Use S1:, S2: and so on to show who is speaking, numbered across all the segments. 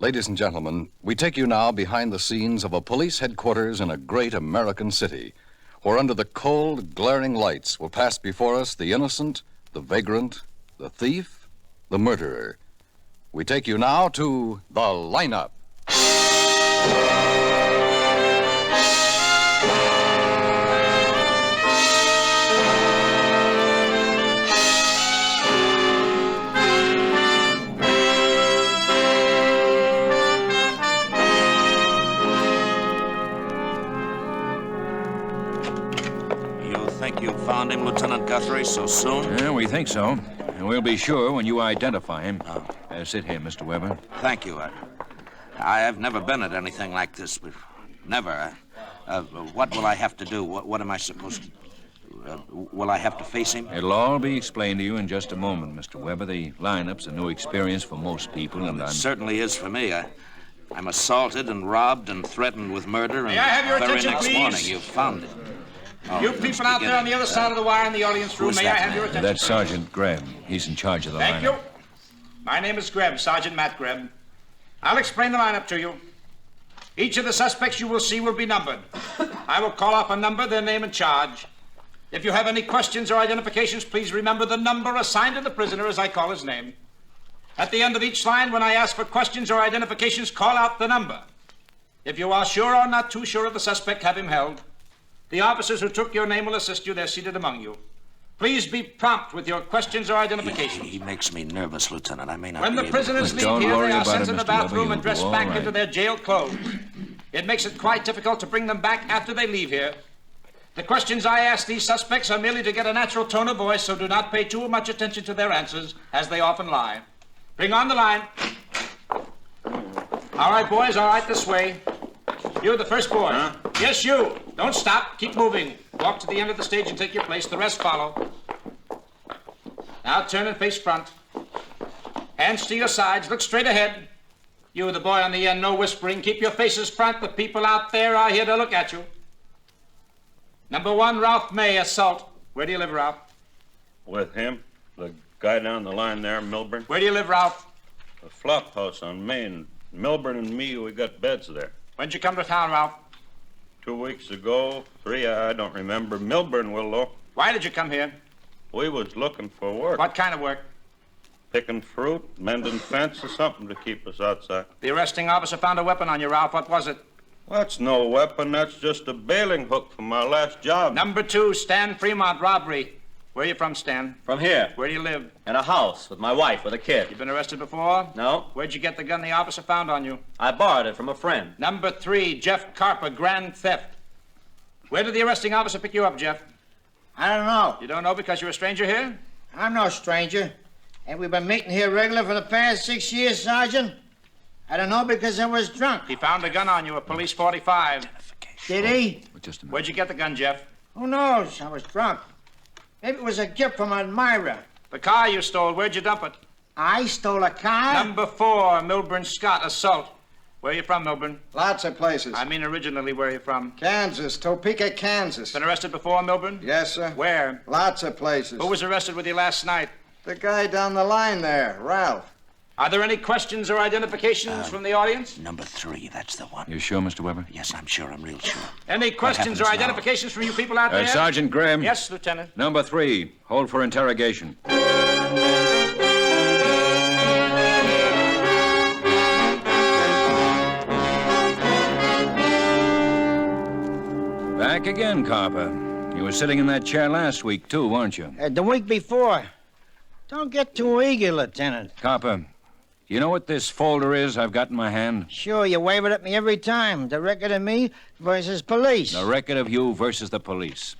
S1: Ladies and gentlemen, we take you now behind the scenes of a police headquarters in a great American city, where under the cold, glaring lights will pass before us the innocent, the vagrant, the thief, the murderer. We take you now to The Lineup.
S2: You found him, Lieutenant Guthrie, so soon?
S3: Yeah, we think so. And we'll be sure when you identify him. Sit here, Mr. Weber.
S2: Thank you. I have never been at anything like this. Never. What will I have to do? What am I supposed to... will I have to face him?
S3: It'll all be explained to you in just a moment, Mr. Weber. The lineup's a new experience for most people, and
S2: It certainly is for me. I'm assaulted and robbed and threatened with murder, and
S4: May I have your
S2: the very
S4: attention,
S2: next
S4: please?
S2: morning you found it.
S4: You people out there on the other side of the wire in the audience room, may I have your attention?
S3: That's Sergeant Greb. He's in charge of the lineup.
S4: Thank you. My name is Greb, Sergeant Matt Greb. I'll explain the lineup to you. Each of the suspects you will see will be numbered. I will call off a number, their name and charge. If you have any questions or identifications, please remember the number assigned to the prisoner as I call his name. At the end of each line, when I ask for questions or identifications, call out the number. If you are sure or not too sure of the suspect, have him held. The officers who took your name will assist you. They're seated among you. Please be prompt with your questions or identifications.
S2: He makes me nervous, Lieutenant. I may not
S4: When the
S2: be able to...
S4: prisoners leave
S3: Don't
S4: here,
S3: worry
S4: they are
S3: about
S4: sent
S3: it,
S4: to the
S3: Mr. Weber.
S4: bathroom and
S3: You'll
S4: dressed
S3: do all
S4: back
S3: right.
S4: into their jail clothes. It makes it quite difficult to bring them back after they leave here. The questions I ask these suspects are merely to get a natural tone of voice, so do not pay too much attention to their answers, as they often lie. Bring on the line. All right, boys, all right, this way. You're the first boy.
S5: Huh?
S4: Yes, you. Don't stop. Keep moving. Walk to the end of the stage and take your place. The rest follow. Now turn and face front. Hands to your sides. Look straight ahead. You, the boy on the end, no whispering. Keep your faces front. The people out there are here to look at you. Number 1, Ralph May, assault. Where do you live, Ralph?
S5: With him, the guy down the line there, Milburn.
S4: Where do you live, Ralph?
S5: The flop house on Main. Milburn and me, we got beds there.
S4: When'd you come to town, Ralph?
S5: 2 weeks ago, 3, I don't remember. Milburn will, though.
S4: Why did you come here?
S5: We was looking for work.
S4: What kind of work?
S5: Picking fruit, mending fence, or something to keep us outside.
S4: The arresting officer found a weapon on you, Ralph. What was it?
S5: That's no weapon. That's just a bailing hook from my last job.
S4: Number 2, Stan Fremont, robbery. Where are you from, Stan?
S6: From here.
S4: Where do you live?
S6: In a house with my wife with a kid.
S4: You been arrested before?
S6: No.
S4: Where'd you get the gun the officer found on you?
S6: I borrowed it from a friend.
S4: Number 3, Jeff Carper, grand theft. Where did the arresting officer pick you up, Jeff?
S7: I don't know.
S4: You don't know because you're a stranger here?
S7: I'm no stranger. And we've been meeting here regular for the past 6 years, Sergeant. I don't know because I was drunk.
S4: He found a gun on you, a police 45.
S7: Did he?
S3: Just a minute.
S4: Where'd you get the gun, Jeff?
S7: Who knows? I was drunk. Maybe it was a gift from Admira.
S4: The car you stole, where'd you dump it?
S7: I stole a car?
S4: Number 4, Milburn Scott, assault. Where are you from, Milburn?
S8: Lots of places.
S4: I mean originally, where are you from?
S8: Kansas, Topeka, Kansas.
S4: Been arrested before, Milburn?
S8: Yes, sir.
S4: Where?
S8: Lots of places.
S4: Who was arrested with you last night?
S8: The guy down the line there, Ralph.
S4: Are there any questions or identifications from the audience?
S2: Number 3, that's the one.
S3: You sure, Mr. Weber?
S2: Yes, I'm sure. I'm real sure.
S4: Any questions or
S2: happens now?
S4: identifications from you people out there?
S3: Sergeant Graham.
S4: Yes, Lieutenant.
S3: Number 3, hold for interrogation. Back again, Carper. You were sitting in that chair last week, too, weren't you?
S7: The week before. Don't get too eager, Lieutenant.
S3: Carper, you know what this folder is I've got in my hand?
S7: Sure, you wave it at me every time. The record of me versus police.
S3: The record of you versus the police.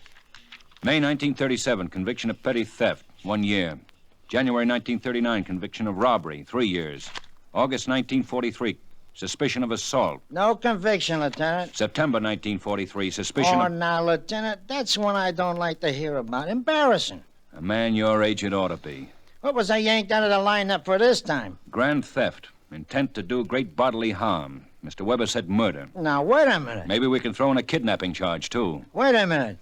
S3: May 1937, conviction of petty theft, 1 year. January 1939, conviction of robbery, 3 years. August 1943, suspicion of assault.
S7: No conviction, Lieutenant.
S3: September 1943, suspicion of...
S7: now, Lieutenant, that's one I don't like to hear about. Embarrassing.
S3: A man your age it ought to be.
S7: What was I yanked out of the lineup for this time?
S3: Grand theft, intent to do great bodily harm. Mr. Weber said murder.
S7: Now, wait a minute.
S3: Maybe we can throw in a kidnapping charge, too.
S7: Wait a minute.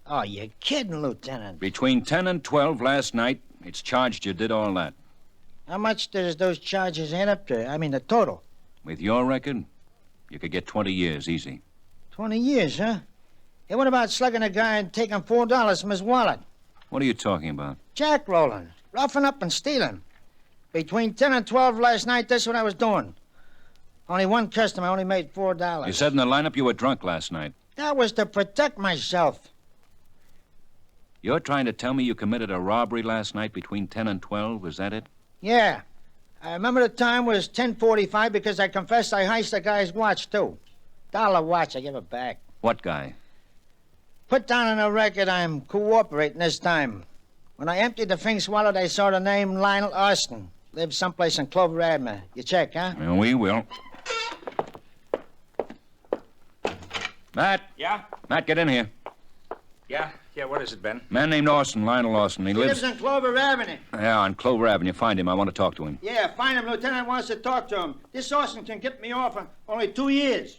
S7: Oh, you're kidding, Lieutenant.
S3: Between 10 and 12 last night, it's charged you did all that.
S7: How much does those charges add up to? I mean, the total.
S3: With your record, you could get 20 years easy.
S7: 20 years, huh? Hey, what about slugging a guy and taking $4 from his wallet?
S3: What are you talking about?
S7: Jack rolling, roughing up and stealing. Between 10 and 12 last night, that's what I was doing. Only one customer, I only made $4.
S3: You said in the lineup you were drunk last night.
S7: That was to protect myself.
S3: You're trying to tell me you committed a robbery last night between 10 and 12? Is that it?
S7: Yeah. I remember the time was 10:45 because I confessed I heisted a guy's watch, too. $1 watch, I give it back.
S3: What guy?
S7: Put down on the record I'm cooperating this time. When I emptied the Fink's wallet, I saw the name Lionel Austin. Lives someplace in Clover Avenue. You check, huh?
S3: Well, we will. Matt.
S4: Yeah?
S3: Matt, get in here.
S4: Yeah, what is it, Ben?
S3: Man named Austin, Lionel Austin.
S7: He lives on Clover Avenue.
S3: Yeah, on Clover Avenue. Find him. I want to talk to him.
S7: Yeah, find him. Lieutenant wants to talk to him. This Austin can get me off for only 2 years.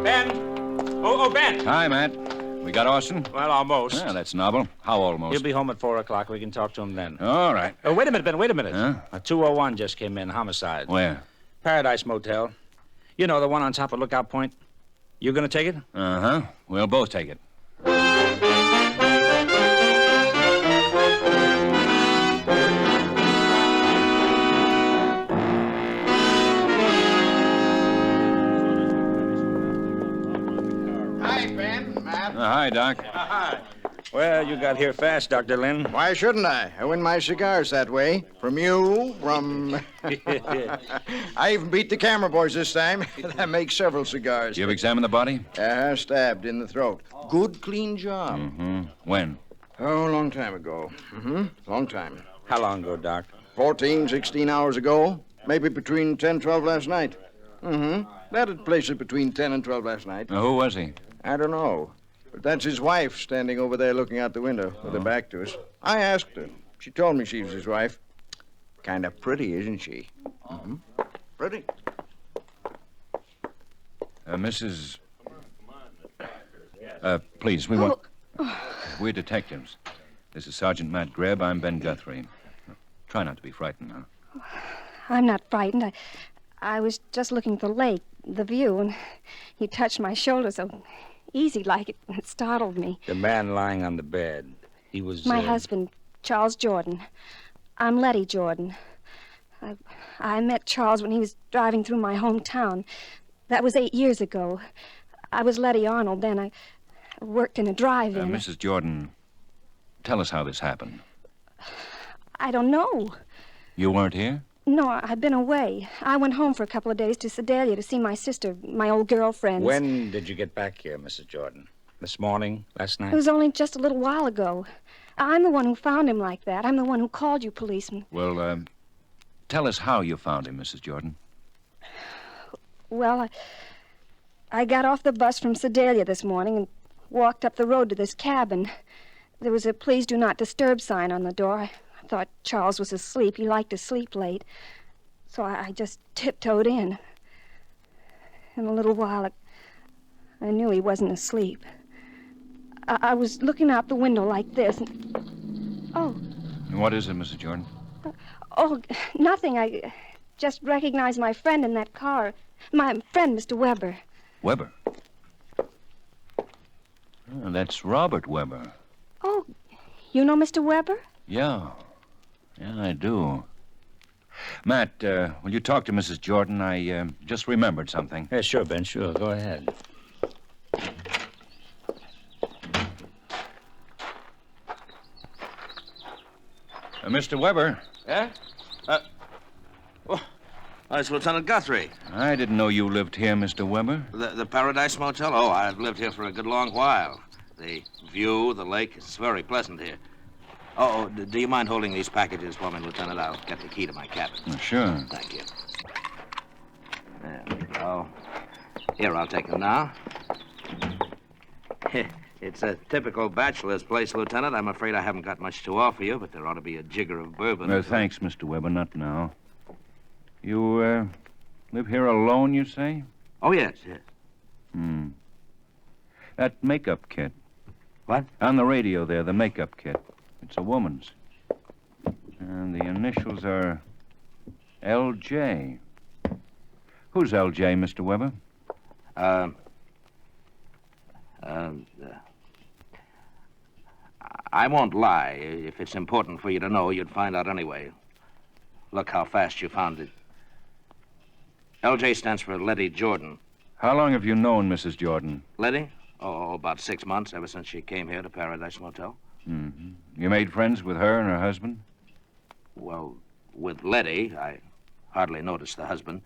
S4: Ben? Oh, Ben.
S3: Hi, Matt. We got Austin?
S4: Well, almost.
S3: Yeah, that's novel. How almost?
S4: He'll be home at 4 o'clock. We can talk to him then.
S3: All right.
S4: Wait a minute, Ben. Wait a minute.
S3: Huh?
S4: A 201 just came in. Homicide.
S3: Where?
S4: Paradise Motel. You know, the one on top of Lookout Point. You gonna take it?
S3: Uh-huh. We'll both take it.
S7: Hi, Ben. Matt.
S3: Hi, Doc.
S4: Well, you got here fast, Dr. Lynn.
S8: Why shouldn't I? I win my cigars that way. From you, from... I even beat the camera boys this time. That makes several cigars.
S3: You've examined the body?
S8: Stabbed in the throat. Good, clean job.
S3: Mm-hmm. When?
S8: Oh, a long time ago. Long time.
S4: How long ago, Doc?
S8: 14, 16 hours ago. Maybe between 10, 12 last night. That'd place it between 10 and 12 last night.
S3: Who was he?
S8: I don't know. But that's his wife standing over there looking out the window with her back to us. I asked her. She told me she was his wife. Kind of pretty, isn't she? Pretty.
S3: Mrs. Please, we want... We're detectives. This is Sergeant Matt Grebb. I'm Ben Guthrie. Try not to be frightened, huh?
S9: I'm not frightened. I was just looking at the lake, the view, and he touched my shoulder so easy like it startled me.
S4: The man lying on the bed. He was...
S9: My husband, Charles Jordan. I'm Letty Jordan. I met Charles when he was driving through my hometown. That was 8 years ago. I was Letty Arnold then. I worked in a drive-in.
S3: Mrs. Jordan, tell us how this happened.
S9: I don't know.
S3: You weren't here?
S9: No, I've been away. I went home for a couple of days to Sedalia to see my sister, my old girlfriend.
S4: When did you get back here, Mrs. Jordan? This morning? Last night?
S9: It was only just a little while ago. I'm the one who found him like that. I'm the one who called you policeman.
S3: Well, tell us how you found him, Mrs. Jordan.
S9: Well, I got off the bus from Sedalia this morning and walked up the road to this cabin. There was a please do not disturb sign on the door. I thought Charles was asleep. He liked to sleep late. So I just tiptoed in. In a little while, I knew he wasn't asleep. I was looking out the window like this. And... Oh.
S3: What is it, Mrs. Jordan?
S9: Oh, nothing. I just recognized my friend in that car. My friend, Mr. Weber.
S3: Weber? Oh, that's Robert Weber.
S9: Oh, you know Mr. Weber?
S3: Yeah. Yeah, I do. Matt, will you talk to Mrs. Jordan? I just remembered something.
S4: Yeah, sure, Ben, sure. Go ahead.
S3: Mr. Weber.
S2: Yeah? Oh, it's Lieutenant Guthrie.
S3: I didn't know you lived here, Mr. Weber.
S2: The Paradise Motel? Oh, I've lived here for a good long while. The view, the lake, it's very pleasant here. Oh, do you mind holding these packages for me, Lieutenant? I'll get the key to my cabin.
S3: Sure.
S2: Thank you. There we go. Here, I'll take them now. It's a typical bachelor's place, Lieutenant. I'm afraid I haven't got much to offer you, but there ought to be a jigger of bourbon.
S3: Thanks, Mr. Weber. Not now. You live here alone, you say?
S2: Oh, yes, yes.
S3: Hmm. That makeup kit.
S2: What?
S3: On the radio there, the makeup kit. It's a woman's. And the initials are L.J. Who's L.J., Mr. Weber?
S2: I won't lie. If it's important for you to know, you'd find out anyway. Look how fast you found it. L.J. stands for Letty Jordan.
S3: How long have you known Mrs. Jordan?
S2: Letty? Oh, about 6 months, ever since she came here to Paradise Motel.
S3: Mm-hmm. You made friends with her and her husband?
S2: Well, with Letty, I hardly noticed the husband.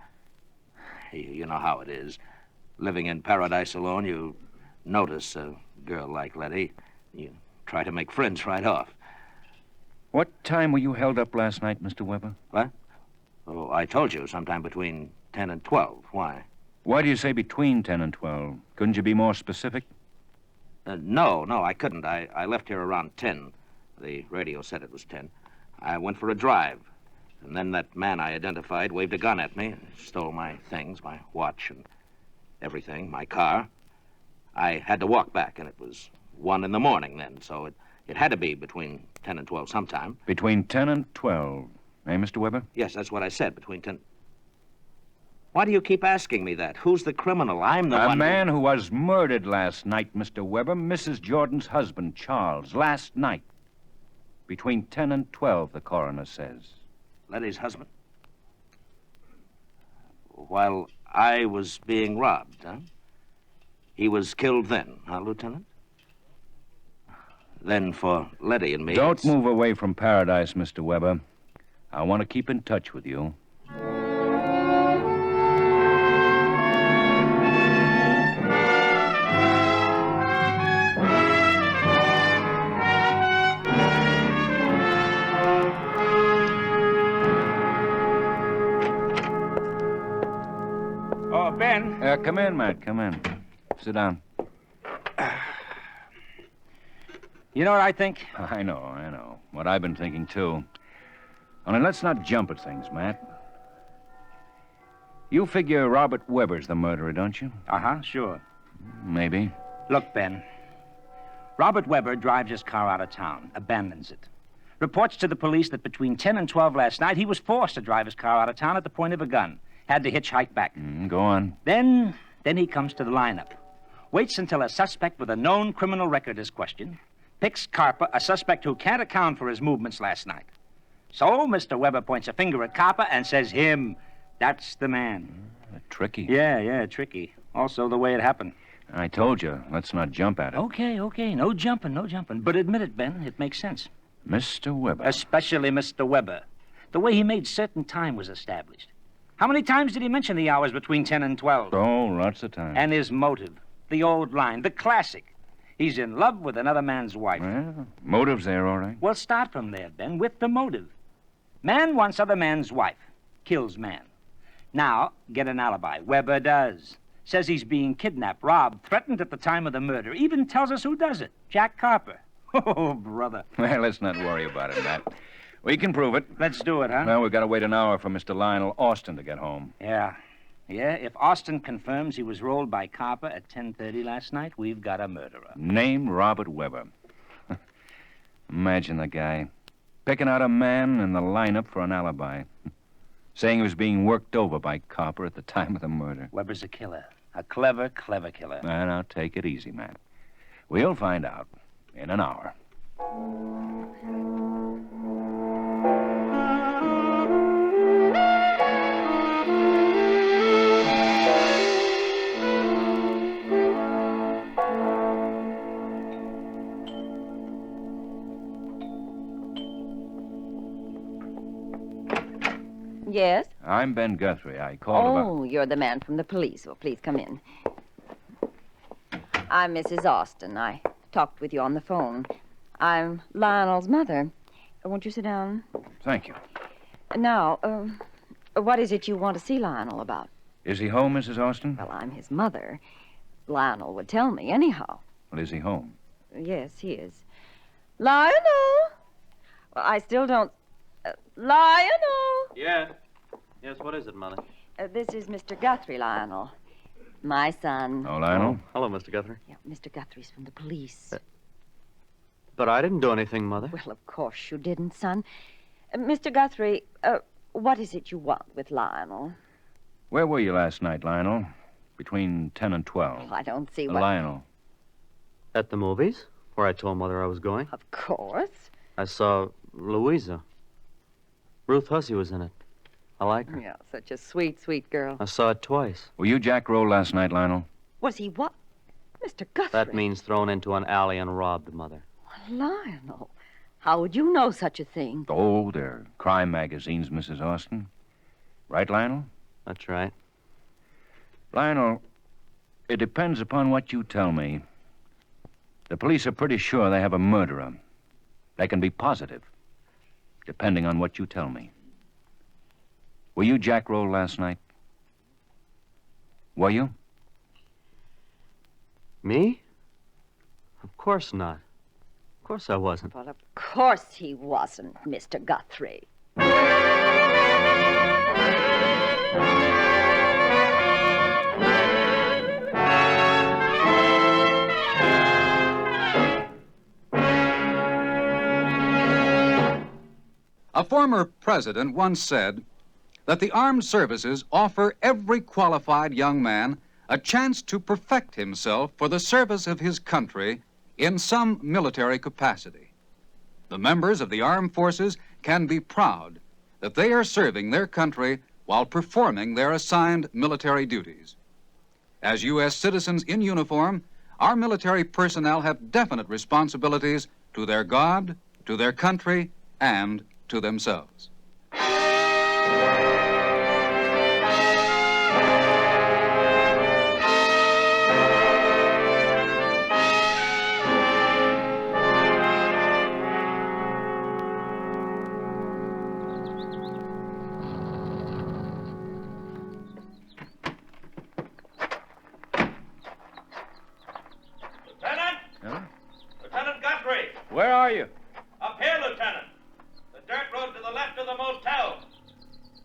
S2: You know how it is. Living in Paradise alone, you notice a girl like Letty. You try to make friends right off.
S3: What time were you held up last night, Mr. Weber?
S2: What? Oh, I told you, sometime between 10 and 12. Why?
S3: Why do you say between 10 and 12? Couldn't you be more specific?
S2: No, I couldn't. I left here around 10. The radio said it was 10. I went for a drive. And then that man I identified waved a gun at me, stole my things, my watch and everything, my car. I had to walk back, and it was 1 in the morning then, so it had to be between 10 and 12 sometime.
S3: Between 10 and 12. Eh, Mr. Weber?
S2: Yes, that's what I said, between 10... Why do you keep asking me that? Who's the criminal? I'm the one...
S3: A man who was murdered last night, Mr. Weber. Mrs. Jordan's husband, Charles, last night. Between 10 and 12, the coroner says.
S2: Letty's husband? While I was being robbed, huh? He was killed then, huh, Lieutenant? Then for Letty and me...
S3: Don't move away from Paradise, Mr. Weber. I want to keep in touch with you.
S4: Oh, Ben.
S3: Come in, Matt. Come in. Sit down.
S4: You know what I think?
S3: I know. What I've been thinking, too. Only let's not jump at things, Matt. You figure Robert Weber's the murderer, don't you?
S4: Uh-huh, sure.
S3: Maybe.
S4: Look, Ben. Robert Weber drives his car out of town, abandons it. Reports to the police that between 10 and 12 last night, he was forced to drive his car out of town at the point of a gun. Had to hitchhike back.
S3: Go on.
S4: Then he comes to the lineup. Waits until a suspect with a known criminal record is questioned. Picks Carper, a suspect who can't account for his movements last night. So Mr. Weber points a finger at Carper and says, him. That's the man.
S3: Tricky.
S4: Yeah, tricky. Also the way it happened.
S3: I told you, let's not jump at it.
S4: Okay. No jumping. But admit it, Ben. It makes sense.
S3: Mr. Weber.
S4: Especially Mr. Weber. The way he made certain time was established. How many times did he mention the hours between 10 and 12?
S3: Oh, lots of times.
S4: And his motive. The old line. The classic. He's in love with another man's wife.
S3: Well, motive's there, all right.
S4: Well, start from there, Ben, with the motive. Man wants other man's wife. Kills man. Now, get an alibi. Weber does. Says he's being kidnapped, robbed, threatened at the time of the murder. Even tells us who does it. Jack Carper. Oh, brother.
S3: Well, let's not worry about it, Matt. We can prove it.
S4: Let's do it, huh?
S3: Well, we've got to wait an hour for Mr. Lionel Austin to get home.
S4: Yeah, if Austin confirms he was rolled by Carper at 10:30 last night, we've got a murderer.
S3: Name Robert Weber. Imagine the guy. Picking out a man in the lineup for an alibi. Saying he was being worked over by Carper at the time of the murder.
S4: Weber's a killer. A clever killer.
S3: Now, take it easy, Matt. We'll find out in an hour.
S10: Yes?
S3: I'm Ben Guthrie. I called about...
S10: Oh, you're the man from the police. Well, please come in. I'm Mrs. Austin. I talked with you on the phone. I'm Lionel's mother. Won't you sit down?
S3: Thank you.
S10: Now, what is it you want to see Lionel about?
S3: Is he home, Mrs. Austin?
S10: Well, I'm his mother. Lionel would tell me anyhow.
S3: Well, is he home?
S10: Yes, he is. Lionel! Well, I still don't... Lionel!
S6: Yeah. Yes, what is it, Mother?
S10: This is Mr. Guthrie, Lionel. My son.
S3: Oh, Lionel?
S6: Hello, Mr. Guthrie.
S10: Yeah, Mr. Guthrie's from the police.
S6: But I didn't do anything, Mother.
S10: Well, of course you didn't, son. Mr. Guthrie, what is it you want with Lionel?
S3: Where were you last night, Lionel? Between 10 and 12.
S10: I don't see what...
S3: Lionel.
S6: At the movies, where I told Mother I was going.
S10: Of course.
S6: I saw Louisa. Ruth Hussey was in it. I like her.
S10: Yeah, such a sweet, sweet girl.
S6: I saw it twice.
S3: Were you Jack Roll last night, Lionel?
S10: Was he what? Mr. Guthrie.
S6: That means thrown into an alley and robbed, Mother.
S10: Lionel, how would you know such a thing?
S3: Oh, they're crime magazines, Mrs. Austin. Right, Lionel?
S6: That's right.
S3: Lionel, it depends upon what you tell me. The police are pretty sure they have a murderer. They can be positive, depending on what you tell me. Were you Jack Roll last night? Were you?
S6: Me? Of course not. Of course I wasn't.
S10: Well, of course he wasn't, Mr. Guthrie.
S11: A former president once said that the armed services offer every qualified young man a chance to perfect himself for the service of his country in some military capacity. The members of the armed forces can be proud that they are serving their country while performing their assigned military duties. As U.S. citizens in uniform, our military personnel have definite responsibilities to their God, to their country, and to themselves.
S4: Lieutenant!
S3: Huh?
S4: Lieutenant Guthrie!
S3: Where are you?
S4: Up here, Lieutenant. The dirt road to the left of the motel.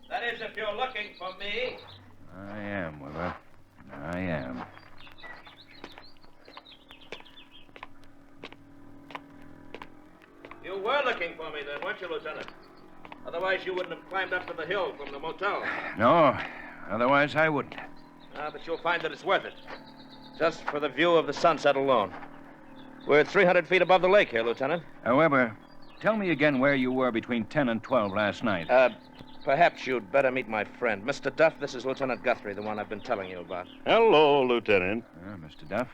S4: That is, if you're looking for me.
S3: I am, Webber. I am.
S4: You were looking for me then, weren't you, Lieutenant? Otherwise, you wouldn't have climbed up to the hill from the motel.
S3: No, otherwise I wouldn't.
S4: But you'll find that it's worth it. Just for the view of the sunset alone. We're 300 feet above the lake here, Lieutenant.
S3: However, tell me again where you were between 10 and 12 last night.
S2: Perhaps you'd better meet my friend. Mr. Duff, this is Lieutenant Guthrie, the one I've been telling you about.
S5: Hello, Lieutenant.
S3: Mr. Duff.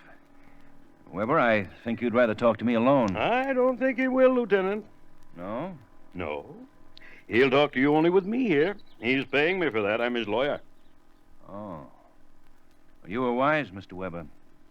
S3: Weber, I think you'd rather talk to me alone.
S5: I don't think he will, Lieutenant.
S3: No?
S5: No. He'll talk to you only with me here. He's paying me for that. I'm his lawyer.
S3: Oh. You were wise, Mr. Weber.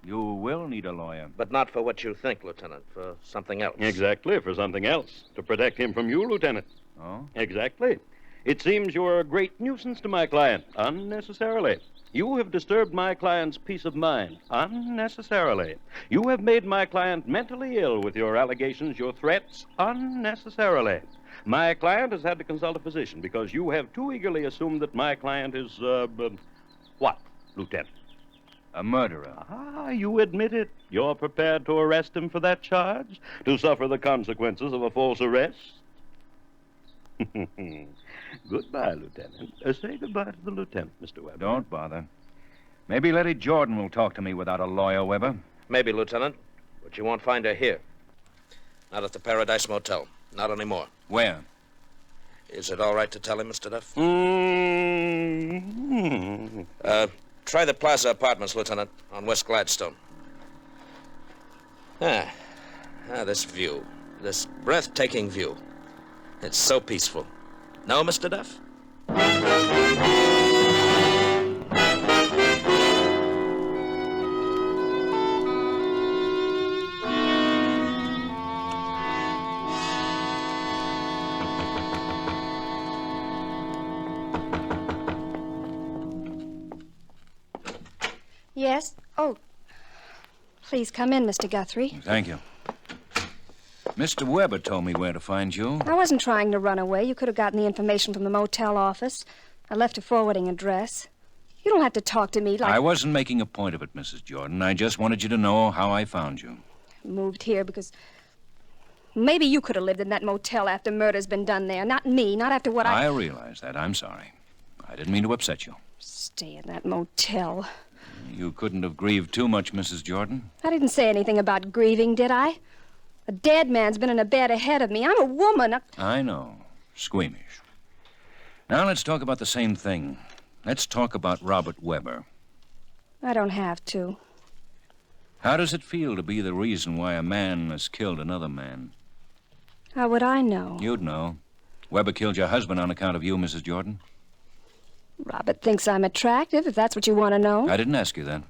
S3: You will need a lawyer.
S2: But not for what you think, Lieutenant, for something else.
S5: Exactly, for something else. To protect him from you, Lieutenant.
S3: Oh?
S5: Exactly. It seems you're a great nuisance to my client, unnecessarily. You have disturbed my client's peace of mind, unnecessarily. You have made my client mentally ill with your allegations, your threats, unnecessarily. My client has had to consult a physician because you have too eagerly assumed that my client is, what, Lieutenant?
S3: A murderer.
S5: Ah, you admit it. You're prepared to arrest him for that charge? To suffer the consequences of a false arrest? Goodbye, Lieutenant. Say goodbye to the lieutenant, Mr. Weber.
S3: Don't bother. Maybe Letty Jordan will talk to me without a lawyer, Weber.
S2: Maybe, Lieutenant, but you won't find her here. Not at the Paradise Motel. Not anymore.
S3: Where?
S2: Is it all right to tell him, Mr. Duff?
S5: Mm-hmm.
S2: Try the Plaza Apartments, Lieutenant, on West Gladstone. This view. This breathtaking view. It's so peaceful. No, Mr. Duff?
S9: Yes? Oh. Please come in, Mr. Guthrie.
S3: Thank you. Mr. Weber told me where to find you.
S9: I wasn't trying to run away. You could have gotten the information from the motel office. I left a forwarding address. You don't have to talk to me like...
S3: I wasn't making a point of it, Mrs. Jordan. I just wanted you to know how I found you.
S9: Moved here because... Maybe you could have lived in that motel after murder's been done there. Not me, not after what
S3: I realize that. I'm sorry. I didn't mean to upset you.
S9: Stay in that motel.
S3: You couldn't have grieved too much, Mrs. Jordan.
S9: I didn't say anything about grieving, did I? A dead man's been in a bed ahead of me. I'm a woman.
S3: I know. Squeamish. Now let's talk about the same thing. Let's talk about Robert Weber.
S9: I don't have to.
S3: How does it feel to be the reason why a man has killed another man?
S9: How would I know?
S3: You'd know. Weber killed your husband on account of you, Mrs. Jordan.
S9: Robert thinks I'm attractive, if that's what you want to know.
S3: I didn't ask you that.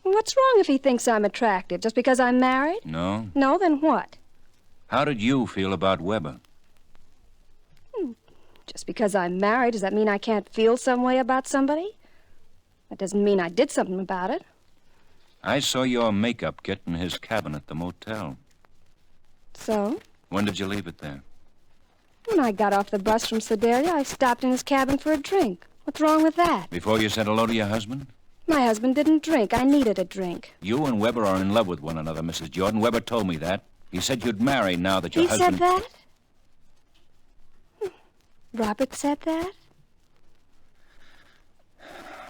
S9: What's wrong if he thinks I'm attractive? Just because I'm married?
S3: No.
S9: No, then what?
S3: How did you feel about Weber?
S9: Just because I'm married, does that mean I can't feel some way about somebody? That doesn't mean I did something about it.
S3: I saw your makeup kit in his cabin at the motel.
S9: So?
S3: When did you leave it there?
S9: When I got off the bus from Sedalia, I stopped in his cabin for a drink. What's wrong with that?
S3: Before you said hello to your husband?
S9: My husband didn't drink. I needed a drink.
S3: You and Weber are in love with one another, Mrs. Jordan. Weber told me that. He said you'd marry now that your husband...
S9: He said that? Robert said that?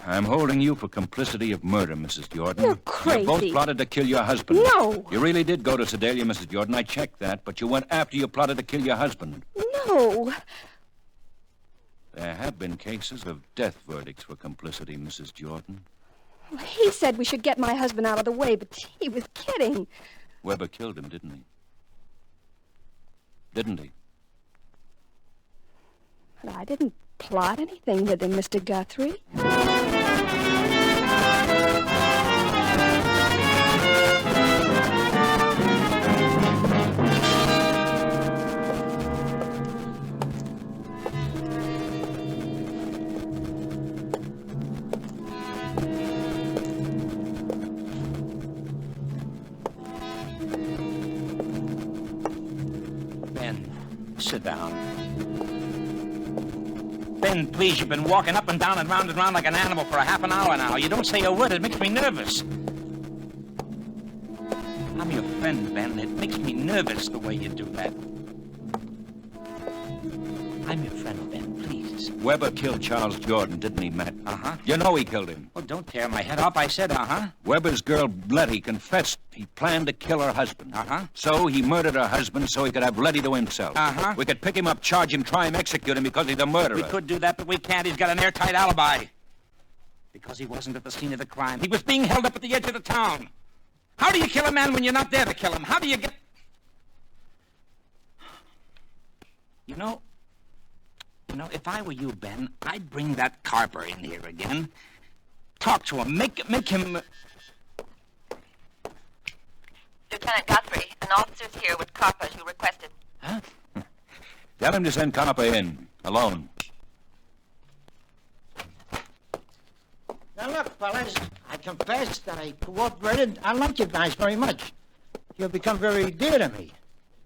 S3: I'm holding you for complicity of murder, Mrs. Jordan.
S9: You're crazy.
S3: You both plotted to kill your husband.
S9: No.
S3: You really did go to Sedalia, Mrs. Jordan. I checked that, but you went after you plotted to kill your husband.
S9: No.
S3: There have been cases of death verdicts for complicity, Mrs. Jordan.
S9: He said we should get my husband out of the way, but he was kidding.
S3: Weber killed him, didn't he? Didn't he?
S9: But I didn't plot anything with him, Mr. Guthrie.
S2: Ben, sit down. Ben, please, you've been walking up and down and round like an animal for a half an hour now. You don't say a word. It makes me nervous. I'm your friend, Ben. It makes me nervous the way you do that. I'm your friend, Ben, please.
S3: Weber killed Charles Jordan, didn't he, Matt?
S2: Uh-huh.
S3: You know he killed him.
S2: Well, don't tear my head off. I said uh-huh.
S3: Weber's girl, Letty, confessed he planned to kill her husband.
S2: Uh-huh.
S3: So he murdered her husband so he could have Letty to himself.
S2: Uh-huh.
S3: We could pick him up, charge him, try him, execute him because he's a murderer.
S2: We could do that, but we can't. He's got an airtight alibi. Because he wasn't at the scene of the crime. He was being held up at the edge of the town. How do you kill a man when you're not there to kill him? How do you get... You know, if I were you, Ben, I'd bring that Carper in here again. Talk to him. Make him...
S10: Lieutenant Guthrie, an officer's here with Carper as you requested.
S2: Huh?
S3: Tell him to send Carper in, alone.
S7: Now, look, fellas, I confess that I cooperated. I like you guys very much. You've become very dear to me.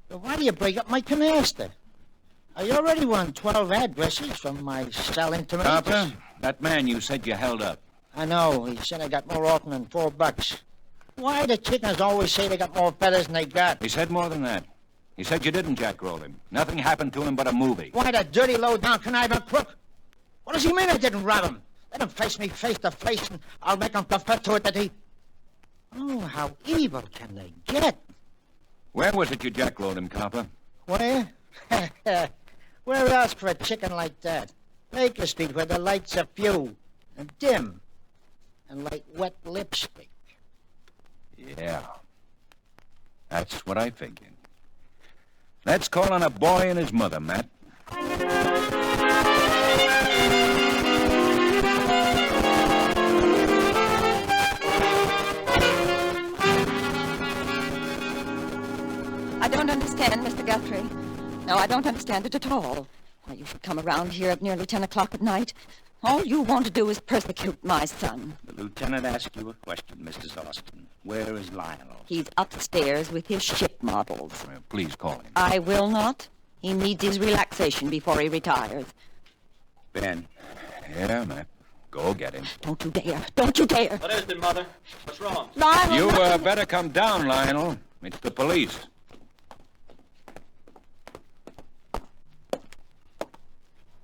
S7: But why do you break up my canasta? I already won 12 addresses from my cell intimates.
S3: Carper, that man you said you held up.
S7: I know. He said I got more often than $4. Why do chickens always say they got more feathers than they got?
S3: He said more than that. He said you didn't jackroll him. Nothing happened to him but a movie.
S7: Why, the dirty, low-down, conniving crook? What does he mean I didn't rob him? Let him face me face to face, and I'll make him confess to it that he... Oh, how evil can they get?
S3: Where was it you jackrolled him, Carper?
S7: Where? Where else for a chicken like that? Baker Street, where the lights are few and dim and like wet lipstick.
S3: Yeah. That's what I figured. Let's call on a boy and his mother, Matt.
S10: I don't understand, Mr. Guthrie. No, I don't understand it at all. Why you should come around here at nearly 10 o'clock at night. All you want to do is persecute my son.
S2: The lieutenant asked you a question, Mrs. Austin. Where is Lionel?
S10: He's upstairs with his ship models.
S3: Well, please call him.
S10: I will not. He needs his relaxation before he retires.
S2: Ben.
S3: Yeah, Matt. Go get him.
S10: Don't you dare. Don't you dare.
S6: What is it, Mother? What's wrong?
S10: Lionel.
S3: You better come down, Lionel. It's the police.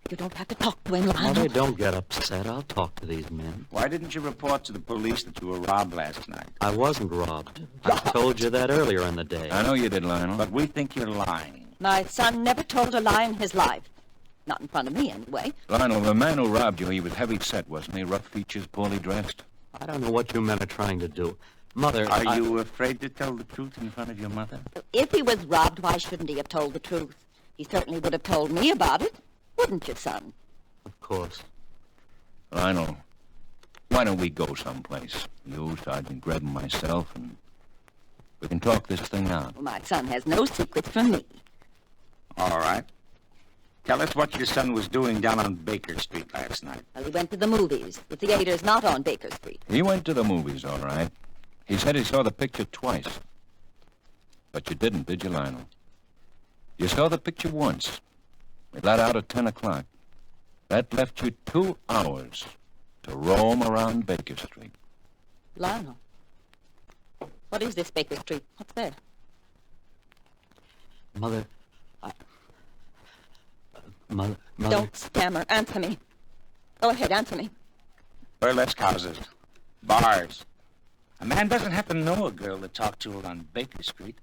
S10: You don't have to talk to him, Lionel.
S6: Mother, don't get upset. I'll talk to these men.
S12: Why didn't you report to the police that you were robbed last night?
S6: I wasn't robbed. I told you that earlier in the day.
S3: I know you did, Lionel.
S12: But we think you're lying.
S10: My son never told a lie in his life. Not in front of me, anyway.
S3: Lionel, the man who robbed you, he was heavy set, wasn't he? Rough features, poorly dressed.
S6: I don't know what you men are trying to do. Mother,
S12: Are you afraid to tell the truth in front of your mother?
S10: If he was robbed, why shouldn't he have told the truth? He certainly would have told me about it. Wouldn't you, son?
S6: Of course.
S3: Lionel, why don't we go someplace? You, Sergeant Greb, and myself, and we can talk this thing out.
S10: Well, my son has no secrets from me.
S12: All right. Tell us what your son was doing down on Baker Street last night.
S10: Well, he went to the movies. The theater's not on Baker Street.
S3: He went to the movies, all right. He said he saw the picture twice. But you didn't, did you, Lionel? You saw the picture once. We let out at 10 o'clock. That left you 2 hours to roam around Baker Street.
S10: Lionel. What is this Baker Street? What's there?
S6: Mother, Mother...
S10: Don't stammer. Answer me. Go ahead, answer me.
S12: Burlesque houses. Bars. A man doesn't have to know a girl to talk to her on Baker Street.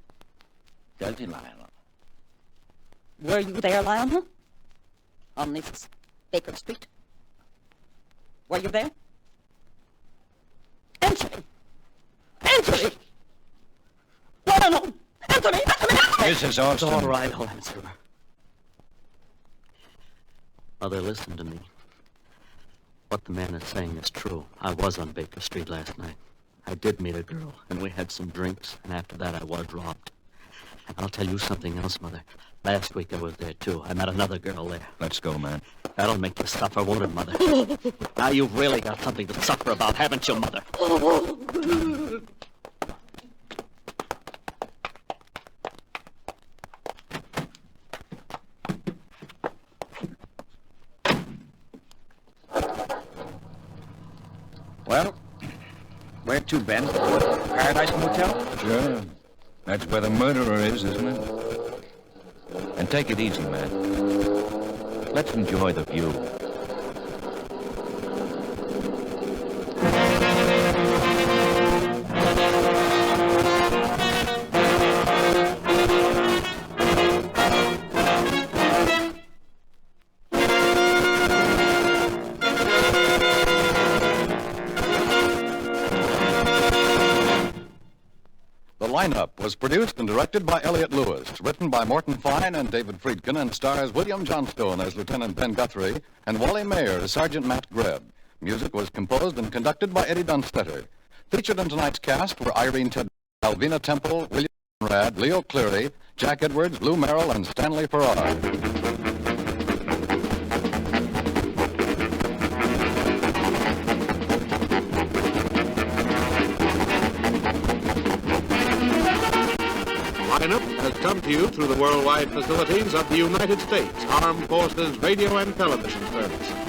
S12: Does he, Lionel?
S10: Were you there, Lionel? On this Baker Street? Were you there? Answer me. Answer me. Lionel, answer me. Answer me. Answer me.
S3: Mrs. Austin.
S6: It's all right, I'll answer her. Mother, listen to me. What the man is saying is true. I was on Baker Street last night. I did meet a girl, and we had some drinks, and after that I was robbed. And I'll tell you something else, Mother. Last week I was there, too. I met another girl there.
S3: Let's go, man.
S6: That'll make you suffer, won't it, Mother? Now you've really got something to suffer about, haven't you, Mother?
S12: Well, where to, Ben? Paradise Motel?
S3: Sure. That's where the murderer is, isn't it? And take it easy, man. Let's enjoy the view.
S1: Lineup was produced and directed by Elliott Lewis, written by Morton Fine and David Friedkin, and stars William Johnstone as Lieutenant Ben Guthrie and Wally Mayer as Sergeant Matt Greb. Music was composed and conducted by Eddie Dunstetter. Featured in tonight's cast were Irene Ted, Alvina Temple, William Conrad, Leo Cleary, Jack Edwards, Lou Merrill, and Stanley Farrar.
S13: Lineup has come to you through the worldwide facilities of the United States Armed Forces Radio and Television Service.